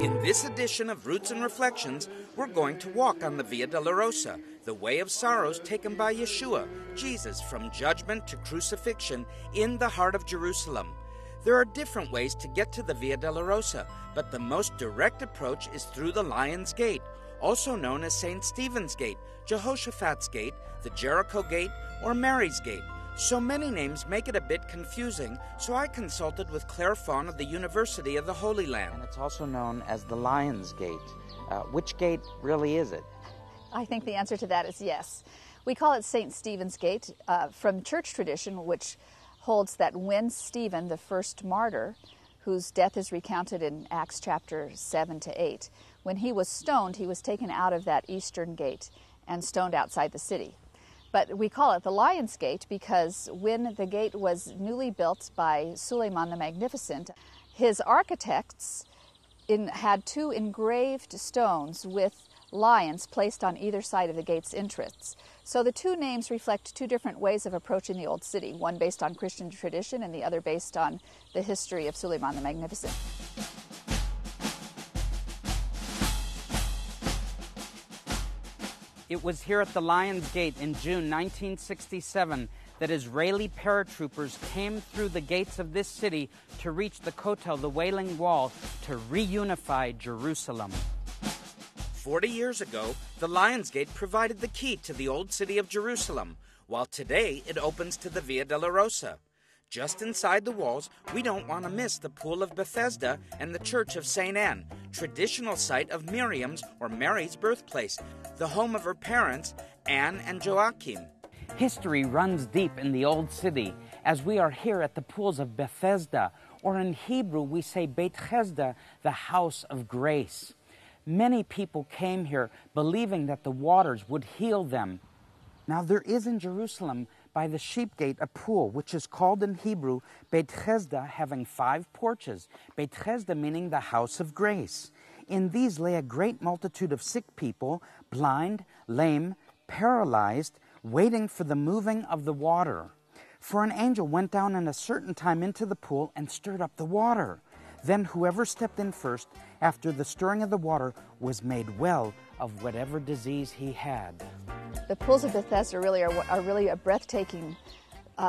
In this edition of Roots and Reflections, we're going to walk on the Via Dolorosa, the way of sorrows taken by Yeshua, Jesus, from judgment to crucifixion in the heart of Jerusalem. There are different ways to get to the Via Dolorosa, but the most direct approach is through the Lion's Gate, also known as St. Stephen's Gate, Jehoshaphat's Gate, the Jericho Gate, or Mary's Gate. So many names make it a bit confusing, so I consulted with Claire Fawn of the University of the Holy Land. And it's also known as the Lion's Gate. Which gate really is it? I think the answer to that is yes. We call it St. Stephen's Gate from church tradition, which holds that when Stephen, the first martyr, whose death is recounted in Acts chapter 7 to 8, when he was stoned, he was taken out of that eastern gate and stoned outside the city. But we call it the Lion's Gate because when the gate was newly built by Suleiman the Magnificent, his architects had two engraved stones with lions placed on either side of the gate's entrance. So the two names reflect two different ways of approaching the old city, one based on Christian tradition and the other based on the history of Suleiman the Magnificent. It was here at the Lion's Gate in June 1967 that Israeli paratroopers came through the gates of this city to reach the Kotel, the Wailing Wall, to reunify Jerusalem. 40 years ago, the Lion's Gate provided the key to the old city of Jerusalem, while today it opens to the Via Dolorosa. Just inside the walls, we don't want to miss the Pool of Bethesda and the Church of St. Anne, traditional site of Miriam's or Mary's birthplace, the home of her parents, Anne and Joachim. History runs deep in the old city, as we are here at the pools of Bethesda, or in Hebrew we say Bethesda, the house of grace. Many people came here believing that the waters would heal them. Now there is in Jerusalem by the Sheep Gate a pool, which is called in Hebrew Bethesda, having 5 porches, Bethesda meaning the house of grace. In these lay a great multitude of sick people, blind, lame, paralyzed, waiting for the moving of the water. For an angel went down in a certain time into the pool and stirred up the water. Then whoever stepped in first, after the stirring of the water, was made well of whatever disease he had. The pools of Bethesda are really a breathtaking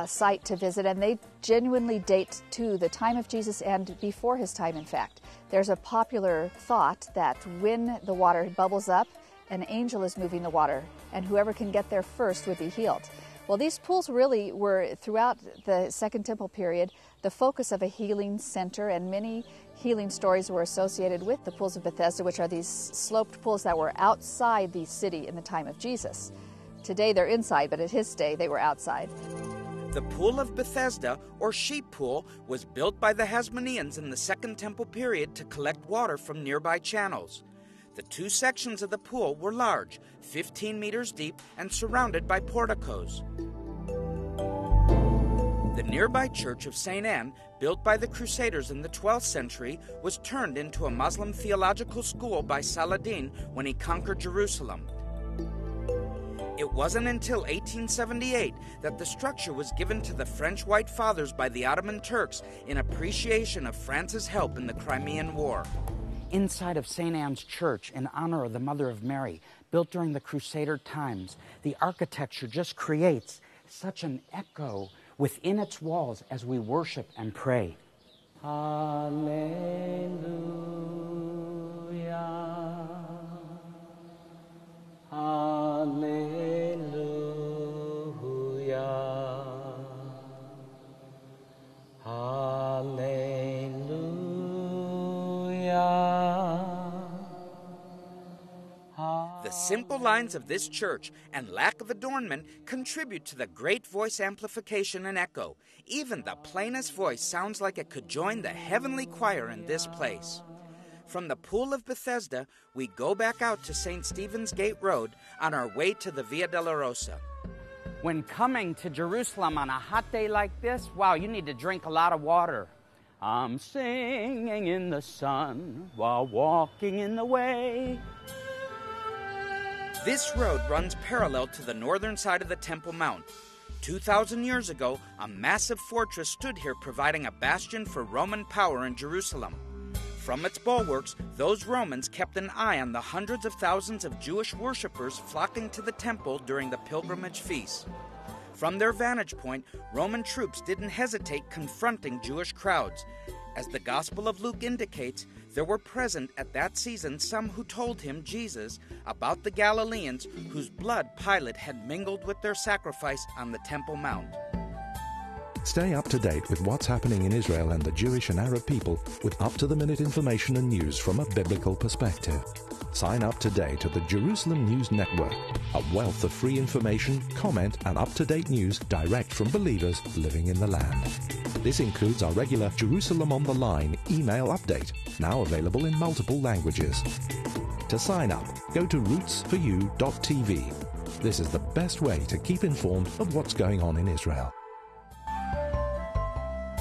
site to visit, and they genuinely date to the time of Jesus and before his time, in fact. There's a popular thought that when the water bubbles up, an angel is moving the water, and whoever can get there first would be healed. Well, these pools really were, throughout the Second Temple period, the focus of a healing center, and many healing stories were associated with the pools of Bethesda, which are these sloped pools that were outside the city in the time of Jesus. Today they're inside, but at his day they were outside. The Pool of Bethesda, or Sheep Pool, was built by the Hasmoneans in the Second Temple period to collect water from nearby channels. The 2 sections of the pool were large, 15 meters deep, and surrounded by porticos. The nearby Church of St. Anne, built by the Crusaders in the 12th century, was turned into a Muslim theological school by Saladin when he conquered Jerusalem. It wasn't until 1878 that the structure was given to the French White Fathers by the Ottoman Turks in appreciation of France's help in the Crimean War. Inside of St. Anne's Church, in honor of the Mother of Mary, built during the Crusader times, the architecture just creates such an echo within its walls as we worship and pray. Hallelujah. Hallelujah. Hallelujah. The simple lines of this church and lack of adornment contribute to the great voice amplification and echo. Even the plainest voice sounds like it could join the heavenly choir in this place. From the Pool of Bethesda, we go back out to St. Stephen's Gate Road on our way to the Via Dolorosa. When coming to Jerusalem on a hot day like this, wow, you need to drink a lot of water. I'm singing in the sun while walking in the way. This road runs parallel to the northern side of the Temple Mount. 2,000 years ago, a massive fortress stood here providing a bastion for Roman power in Jerusalem. From its bulwarks, those Romans kept an eye on the hundreds of thousands of Jewish worshippers flocking to the temple during the pilgrimage feasts. From their vantage point, Roman troops didn't hesitate confronting Jewish crowds. As the Gospel of Luke indicates, there were present at that season some who told him, Jesus, about the Galileans whose blood Pilate had mingled with their sacrifice on the Temple Mount. Stay up to date with what's happening in Israel and the Jewish and Arab people with up-to-the-minute information and news from a biblical perspective. Sign up today to the Jerusalem News Network, a wealth of free information, comment, and up-to-date news direct from believers living in the land. This includes our regular Jerusalem on the Line email update, now available in multiple languages. To sign up, go to rootsforyou.tv. This is the best way to keep informed of what's going on in Israel.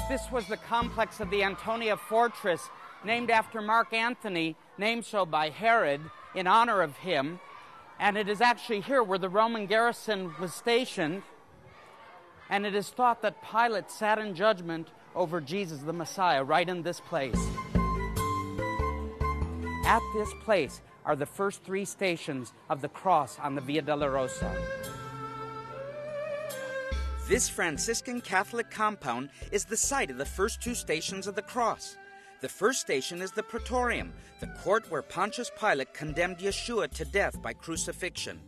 This was the complex of the Antonia Fortress, named after Mark Antony, named so by Herod in honor of him. And it is actually here where the Roman garrison was stationed. And it is thought that Pilate sat in judgment over Jesus the Messiah right in this place. At this place are the first three stations of the cross on the Via Dolorosa. This Franciscan Catholic compound is the site of the first two stations of the cross. The first station is the Praetorium, the court where Pontius Pilate condemned Yeshua to death by crucifixion.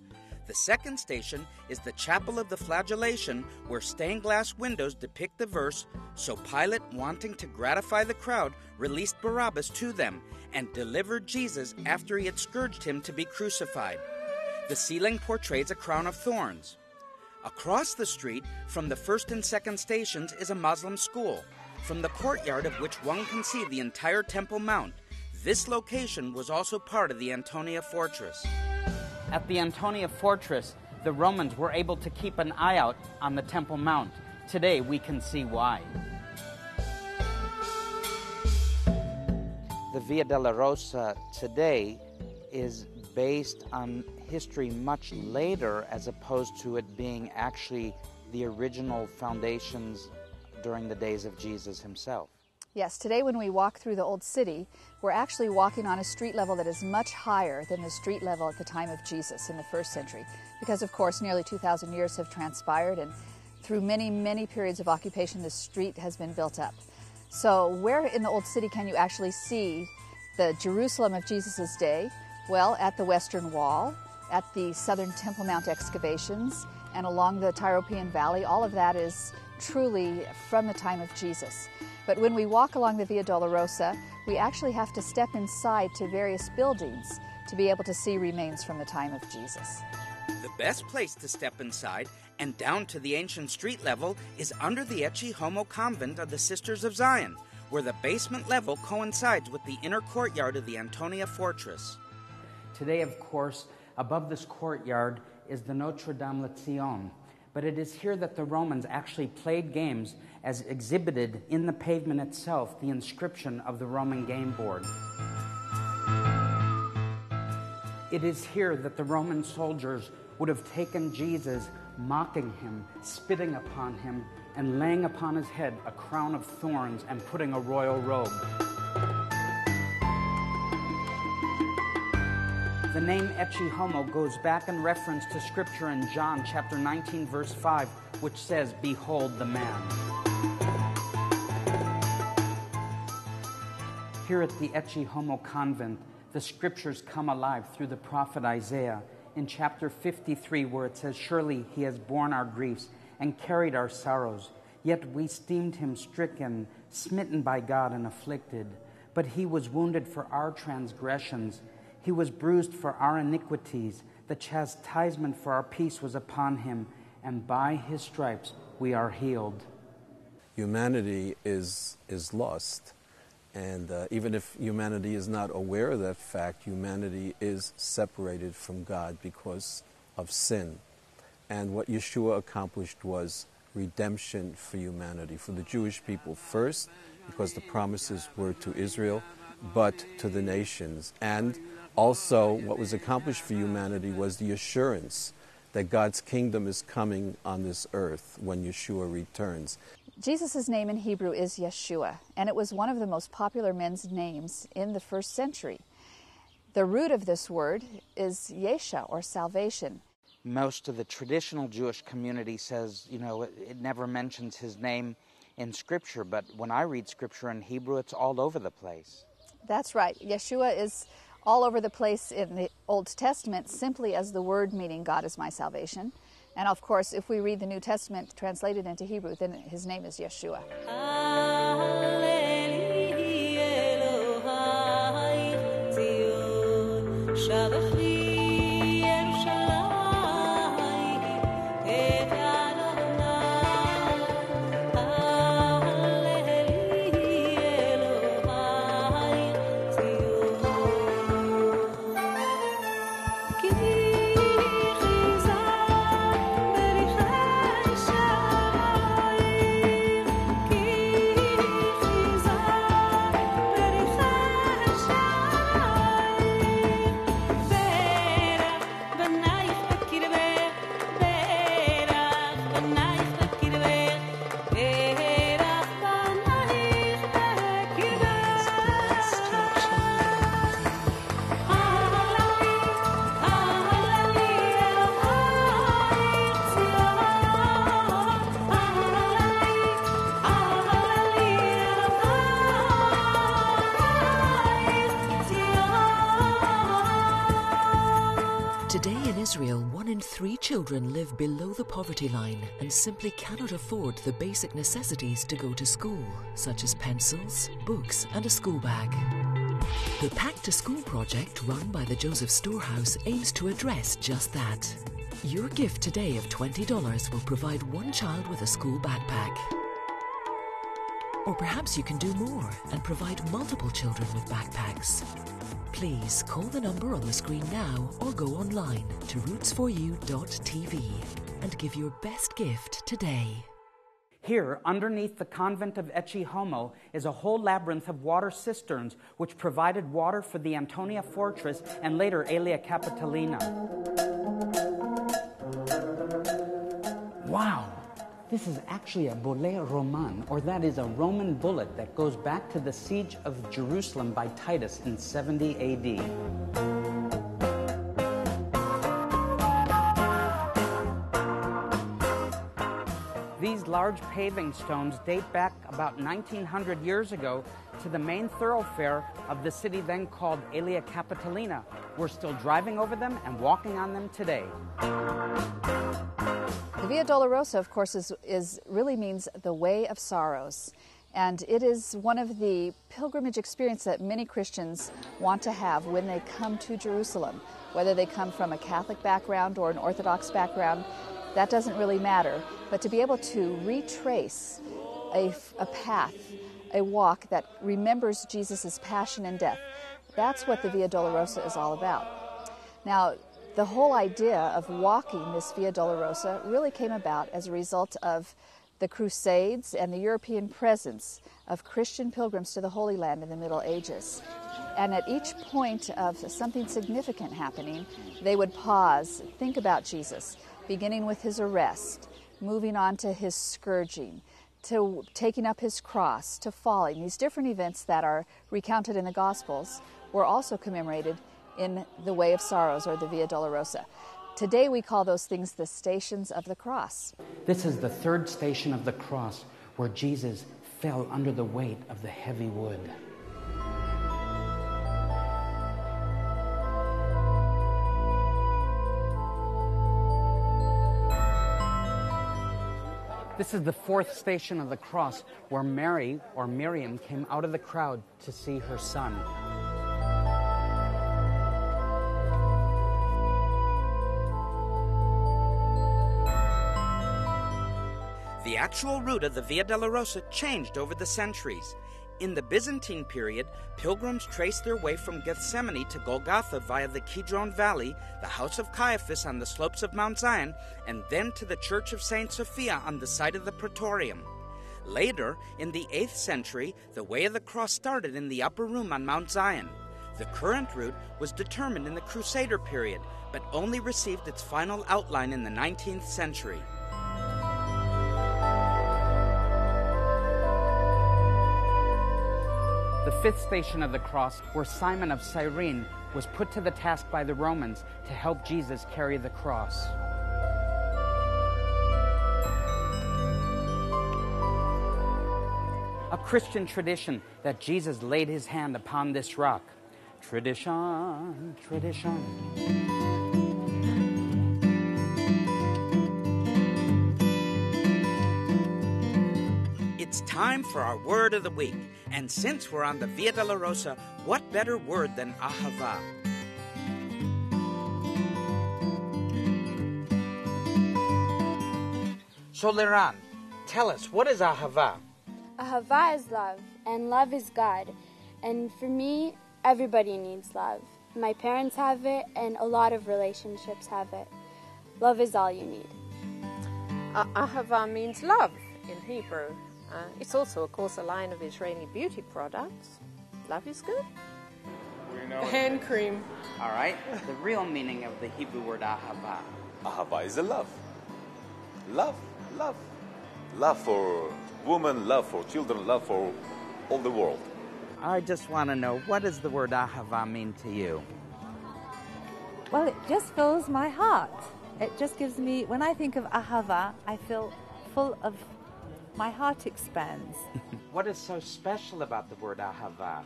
The second station is the Chapel of the Flagellation, where stained glass windows depict the verse, "So Pilate, wanting to gratify the crowd, released Barabbas to them, and delivered Jesus after he had scourged him to be crucified." The ceiling portrays a crown of thorns. Across the street, from the first and second stations, is a Muslim school, from the courtyard of which one can see the entire Temple Mount. This location was also part of the Antonia Fortress. At the Antonia Fortress, the Romans were able to keep an eye out on the Temple Mount. Today, we can see why. The Via Dolorosa today is based on history much later, as opposed to it being actually the original foundations during the days of Jesus himself. Yes, today when we walk through the Old City, we're actually walking on a street level that is much higher than the street level at the time of Jesus in the first century. Because, of course, nearly 2,000 years have transpired, and through many, many periods of occupation, the street has been built up. So where in the Old City can you actually see the Jerusalem of Jesus' day? Well, at the Western Wall, at the Southern Temple Mount excavations, and along the Tyropaean Valley. All of that is truly from the time of Jesus. But when we walk along the Via Dolorosa, we actually have to step inside to various buildings to be able to see remains from the time of Jesus. The best place to step inside and down to the ancient street level is under the Ecce Homo convent of the Sisters of Zion, where the basement level coincides with the inner courtyard of the Antonia Fortress. Today, of course, above this courtyard is the Notre Dame de Sion, but it is here that the Romans actually played games, as exhibited in the pavement itself, the inscription of the Roman game board. It is here that the Roman soldiers would have taken Jesus, mocking him, spitting upon him, and laying upon his head a crown of thorns and putting a royal robe. The name Ecce Homo goes back in reference to Scripture in John chapter 19, verse 5, which says, "Behold the man." Here at the Ecce Homo convent, the Scriptures come alive through the prophet Isaiah in chapter 53, where it says, "Surely he has borne our griefs and carried our sorrows, yet we esteemed him stricken, smitten by God, and afflicted. But he was wounded for our transgressions. He was bruised for our iniquities. The chastisement for our peace was upon him, and by his stripes we are healed." Humanity is lost. And even if humanity is not aware of that fact, humanity is separated from God because of sin. And what Yeshua accomplished was redemption for humanity, for the Jewish people first, because the promises were to Israel, but to the nations. And also, what was accomplished for humanity was the assurance that God's kingdom is coming on this earth when Yeshua returns. Jesus' name in Hebrew is Yeshua, and it was one of the most popular men's names in the first century. The root of this word is Yesha, or salvation. Most of the traditional Jewish community says, it never mentions his name in Scripture, but when I read Scripture in Hebrew, it's all over the place. That's right. Yeshua is all over the place in the Old Testament simply as the word meaning God is my salvation. And of course, if we read the New Testament translated into Hebrew, then his name is Yeshua. Today in Israel, 1 in 3 children live below the poverty line and simply cannot afford the basic necessities to go to school, such as pencils, books, and a school bag. The Pack to School project, run by the Joseph Storehouse, aims to address just that. Your gift today of $20 will provide one child with a school backpack. Or perhaps you can do more and provide multiple children with backpacks. Please call the number on the screen now or go online to roots4u.tv and give your best gift today. Here, underneath the convent of Ecce Homo, is a whole labyrinth of water cisterns which provided water for the Antonia Fortress and later Aelia Capitolina. Wow! This is actually a bullet roman, or that is a Roman bullet that goes back to the siege of Jerusalem by Titus in 70 A.D. These large paving stones date back about 1900 years ago to the main thoroughfare of the city then called Aelia Capitolina. We're still driving over them and walking on them today. The Via Dolorosa, of course, really means the way of sorrows. And it is one of the pilgrimage experiences that many Christians want to have when they come to Jerusalem. Whether they come from a Catholic background or an Orthodox background, that doesn't really matter. But to be able to retrace a path, a walk that remembers Jesus' passion and death, that's what the Via Dolorosa is all about. Now, the whole idea of walking this Via Dolorosa really came about as a result of the Crusades and the European presence of Christian pilgrims to the Holy Land in the Middle Ages. And at each point of something significant happening, they would pause, think about Jesus, beginning with his arrest, moving on to his scourging, to taking up his cross, to falling. These different events that are recounted in the Gospels were also commemorated in the Way of Sorrows, or the Via Dolorosa. Today we call those things the Stations of the Cross. This is the third station of the cross where Jesus fell under the weight of the heavy wood. This is the fourth station of the cross where Mary, or Miriam, came out of the crowd to see her son. The actual route of the Via Dolorosa changed over the centuries. In the Byzantine period, pilgrims traced their way from Gethsemane to Golgotha via the Kidron Valley, the house of Caiaphas on the slopes of Mount Zion, and then to the Church of St. Sophia on the site of the Praetorium. Later, in the 8th century, the Way of the Cross started in the upper room on Mount Zion. The current route was determined in the Crusader period, but only received its final outline in the 19th century. fifth station of the cross, where Simon of Cyrene was put to the task by the Romans to help Jesus carry the cross. A Christian tradition that Jesus laid his hand upon this rock. Tradition, tradition. It's time for our word of the week. And since we're on the Via Dolorosa, what better word than Ahava? So, Liran, tell us, what is Ahava? Ahava is love, and love is God. And for me, everybody needs love. My parents have it, and a lot of relationships have it. Love is all you need. Ahava means love in Hebrew. It's also, of course, a line of Israeli beauty products. Love is good. Hand cream. All right, the real meaning of the Hebrew word Ahava. Ahava is a love. Love, love. Love for women, love for children, love for all the world. I just want to know, what does the word Ahava mean to you? Well, it just fills my heart. It just gives me, when I think of Ahava, I feel full of, my heart expands. What is so special about the word Ahava?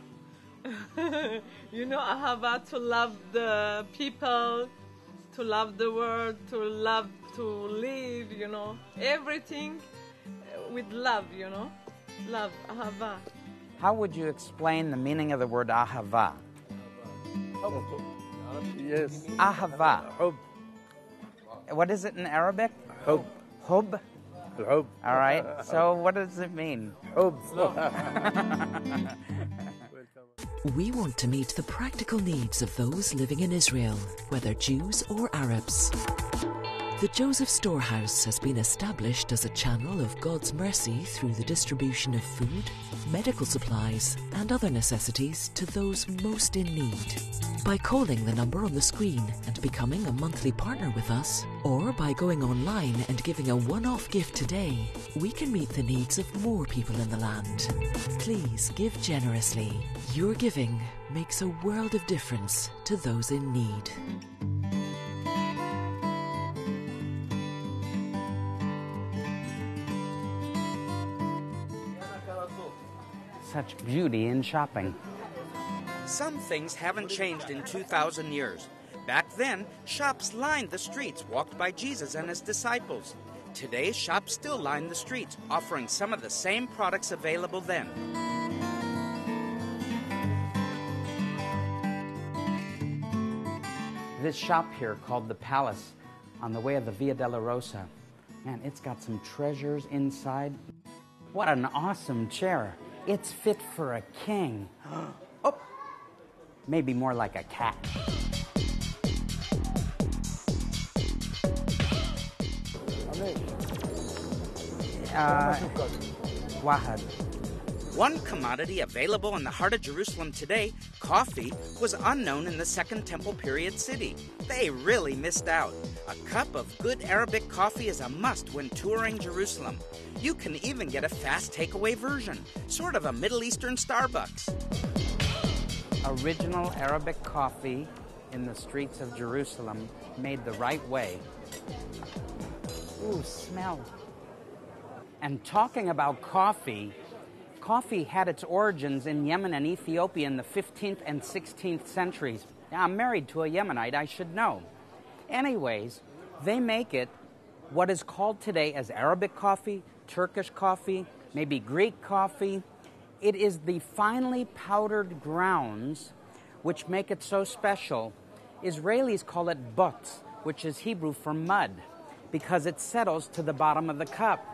You know, Ahava, to love the people, to love the world, to love to live, you know, everything with love, you know, love, Ahava. How would you explain the meaning of the word Ahava? Yes. Ahava. What is it in Arabic? Hub. Hub? Hub. All right, so what does it mean? Hub. We want to meet the practical needs of those living in Israel, whether Jews or Arabs. The Joseph Storehouse has been established as a channel of God's mercy through the distribution of food, medical supplies, and other necessities to those most in need. By calling the number on the screen and becoming a monthly partner with us, or by going online and giving a one-off gift today, we can meet the needs of more people in the land. Please give generously. Your giving makes a world of difference to those in need. Such beauty in shopping. Some things haven't changed in 2,000 years. Back then, shops lined the streets walked by Jesus and his disciples. Today, shops still line the streets, offering some of the same products available then. This shop here called the Palace on the way of the Via Dolorosa. Man, it's got some treasures inside. What an awesome chair. It's fit for a king. Oh, maybe more like a cat. Wahad. One commodity available in the heart of Jerusalem today, coffee, was unknown in the Second Temple period city. They really missed out. A cup of good Arabic coffee is a must when touring Jerusalem. You can even get a fast takeaway version, sort of a Middle Eastern Starbucks. Original Arabic coffee in the streets of Jerusalem, made the right way. Ooh, smell. And talking about coffee, coffee had its origins in Yemen and Ethiopia in the 15th and 16th centuries. Now, I'm married to a Yemenite, I should know. Anyways, they make it what is called today as Arabic coffee, Turkish coffee, maybe Greek coffee. It is the finely powdered grounds which make it so special. Israelis call it butz, which is Hebrew for mud, because it settles to the bottom of the cup.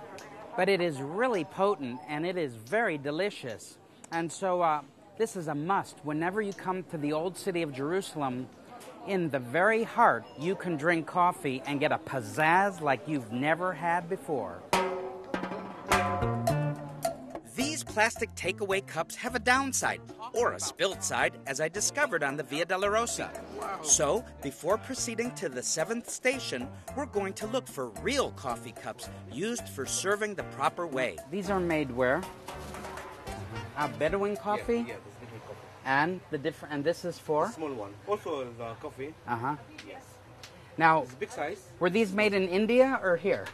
But it is really potent, and it is very delicious. And so this is a must. Whenever you come to the old city of Jerusalem, in the very heart, you can drink coffee and get a pizzazz like you've never had before. These plastic takeaway cups have a downside, or a spilled side, as I discovered on the Via Dolorosa. So, before proceeding to the 7th station, we're going to look for real coffee cups used for serving the proper way. These are made where? Bedouin coffee? Yeah, this Bedouin coffee. And and this is for? The small one. Also the coffee. Uh-huh. Yes. Now, It's big size. were these made in India or here?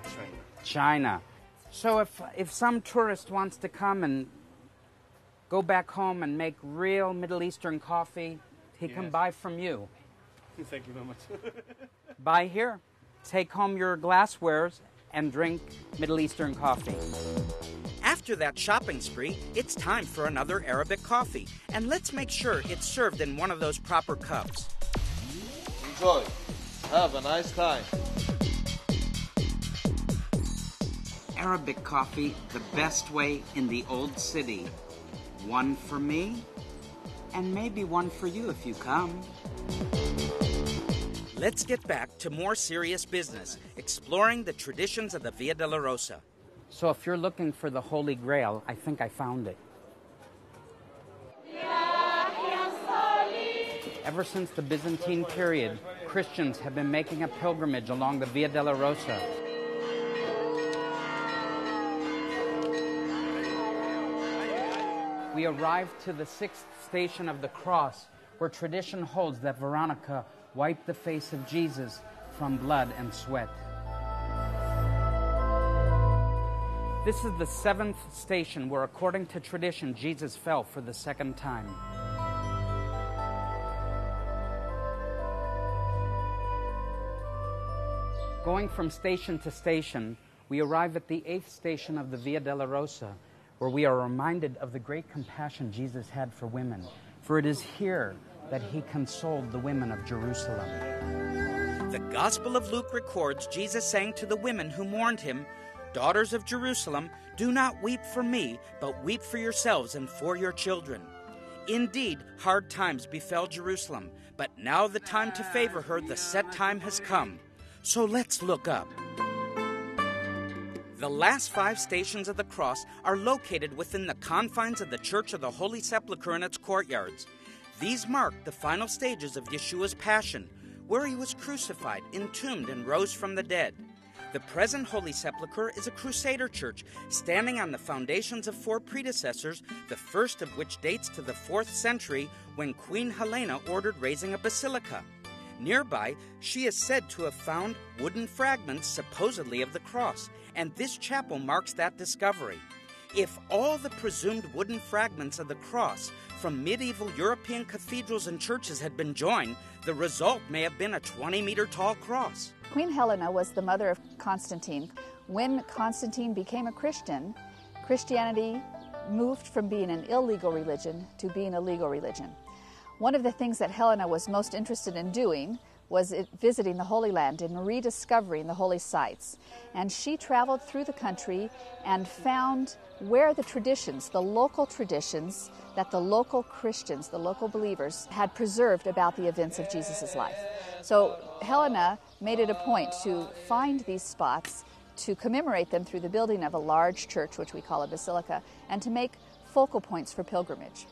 China. China. So if some tourist wants to come and go back home and make real Middle Eastern coffee, he can buy from you. Thank you very much. Buy here. Take home your glasswares and drink Middle Eastern coffee. After that shopping spree, it's time for another Arabic coffee. And let's make sure it's served in one of those proper cups. Enjoy. Have a nice time. Arabic coffee the best way in the old city. One for me, and maybe one for you if you come. Let's get back to more serious business, exploring the traditions of the Via Dolorosa. So if you're looking for the Holy Grail, I think I found it. Ever since the Byzantine period, Christians have been making a pilgrimage along the Via Dolorosa. We arrived to the 6th station of the cross, where tradition holds that Veronica wiped the face of Jesus from blood and sweat. This is the 7th station where, according to tradition, Jesus fell for the second time. Going from station to station, we arrive at the 8th station of the Via Dolorosa, where we are reminded of the great compassion Jesus had for women. For it is here that he consoled the women of Jerusalem. The Gospel of Luke records Jesus saying to the women who mourned him, "Daughters of Jerusalem, do not weep for me, but weep for yourselves and for your children." Indeed, hard times befell Jerusalem, but now the time to favor her, the set time has come. So let's look up. The last 5 stations of the cross are located within the confines of the Church of the Holy Sepulchre and its courtyards. These mark the final stages of Yeshua's passion, where he was crucified, entombed, and rose from the dead. The present Holy Sepulchre is a Crusader church standing on the foundations of 4 predecessors, the first of which dates to the 4th century when Queen Helena ordered raising a basilica. Nearby, she is said to have found wooden fragments supposedly of the cross, and this chapel marks that discovery. If all the presumed wooden fragments of the cross from medieval European cathedrals and churches had been joined, the result may have been a 20-meter tall cross. Queen Helena was the mother of Constantine. When Constantine became a Christian, Christianity moved from being an illegal religion to being a legal religion. One of the things that Helena was most interested in doing was visiting the Holy Land and rediscovering the holy sites. And she traveled through the country and found where the traditions, the local traditions that the local Christians, the local believers had preserved about the events of Jesus' life. So Helena made it a point to find these spots, to commemorate them through the building of a large church, which we call a basilica, and to make focal points for pilgrimage.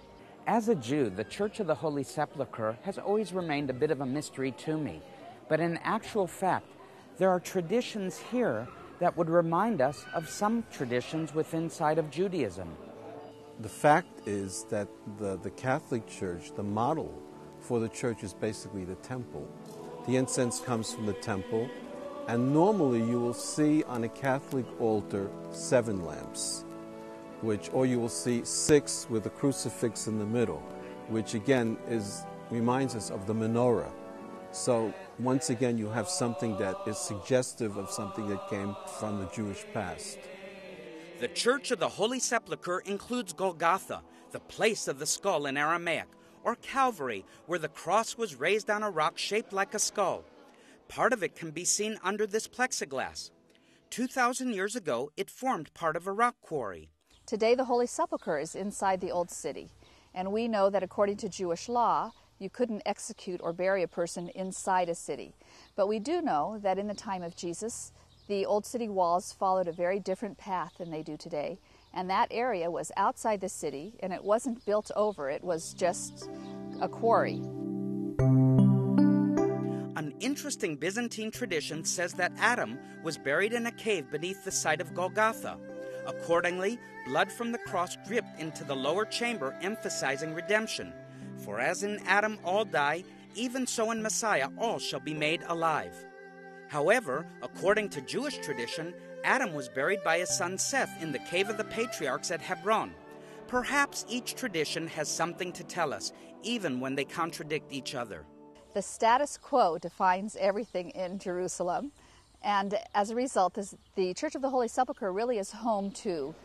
As a Jew, the Church of the Holy Sepulchre has always remained a bit of a mystery to me. But in actual fact, there are traditions here that would remind us of some traditions within side of Judaism. The fact is that the Catholic Church, the model for the church is basically the temple. The incense comes from the temple, and normally you will see on a Catholic altar 7 lamps. Or you will see 6 with a crucifix in the middle, which again reminds us of the menorah. So once again, you have something that is suggestive of something that came from the Jewish past. The Church of the Holy Sepulchre includes Golgotha, the place of the skull in Aramaic, or Calvary, where the cross was raised on a rock shaped like a skull. Part of it can be seen under this plexiglass. 2,000 years ago, it formed part of a rock quarry. Today, the Holy Sepulchre is inside the Old City, and we know that according to Jewish law, you couldn't execute or bury a person inside a city. But we do know that in the time of Jesus, the Old City walls followed a very different path than they do today, and that area was outside the city, and it wasn't built over, it was just a quarry. An interesting Byzantine tradition says that Adam was buried in a cave beneath the site of Golgotha. Accordingly, blood from the cross dripped into the lower chamber, emphasizing redemption. For as in Adam all die, even so in Messiah all shall be made alive. However, according to Jewish tradition, Adam was buried by his son Seth in the cave of the patriarchs at Hebron. Perhaps each tradition has something to tell us, even when they contradict each other. The status quo defines everything in Jerusalem, and as a result, the Church of the Holy Sepulchre really is home to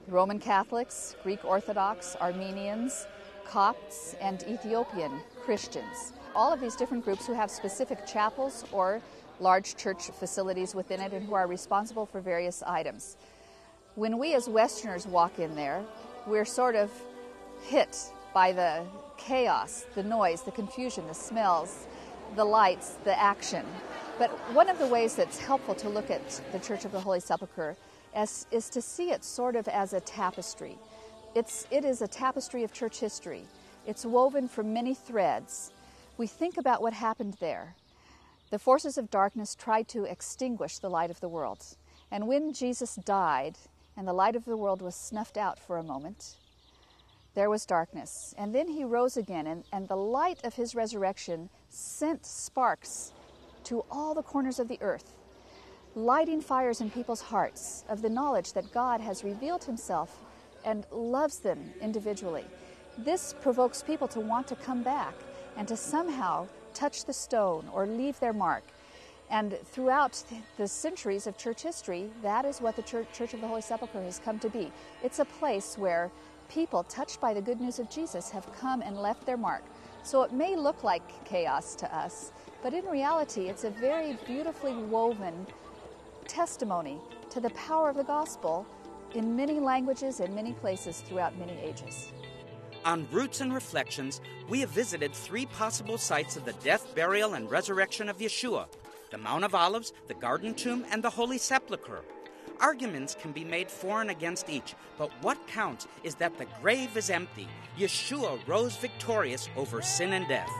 Roman Catholics, Greek Orthodox, Armenians, Copts, and Ethiopian Christians. All of these different groups who have specific chapels or large church facilities within it and who are responsible for various items. When we as Westerners walk in there, we're sort of hit by the chaos, the noise, the confusion, the smells, the lights, the action. But one of the ways that's helpful to look at the Church of the Holy Sepulchre is to see it sort of as a tapestry. It is a tapestry of church history. It's woven from many threads. We think about what happened there. The forces of darkness tried to extinguish the light of the world. And when Jesus died and the light of the world was snuffed out for a moment, there was darkness. And then he rose again, and the light of his resurrection sent sparks to all the corners of the earth, lighting fires in people's hearts of the knowledge that God has revealed himself and loves them individually. This provokes people to want to come back and to somehow touch the stone or leave their mark. And throughout the centuries of church history, that is what the Church of the Holy Sepulchre has come to be. It's a place where people touched by the good news of Jesus have come and left their mark. So it may look like chaos to us, but in reality, it's a very beautifully woven testimony to the power of the gospel in many languages and many places throughout many ages. On Roots and Reflections, we have visited 3 possible sites of the death, burial, and resurrection of Yeshua: the Mount of Olives, the Garden Tomb, and the Holy Sepulchre. Arguments can be made for and against each, but what counts is that the grave is empty. Yeshua rose victorious over sin and death.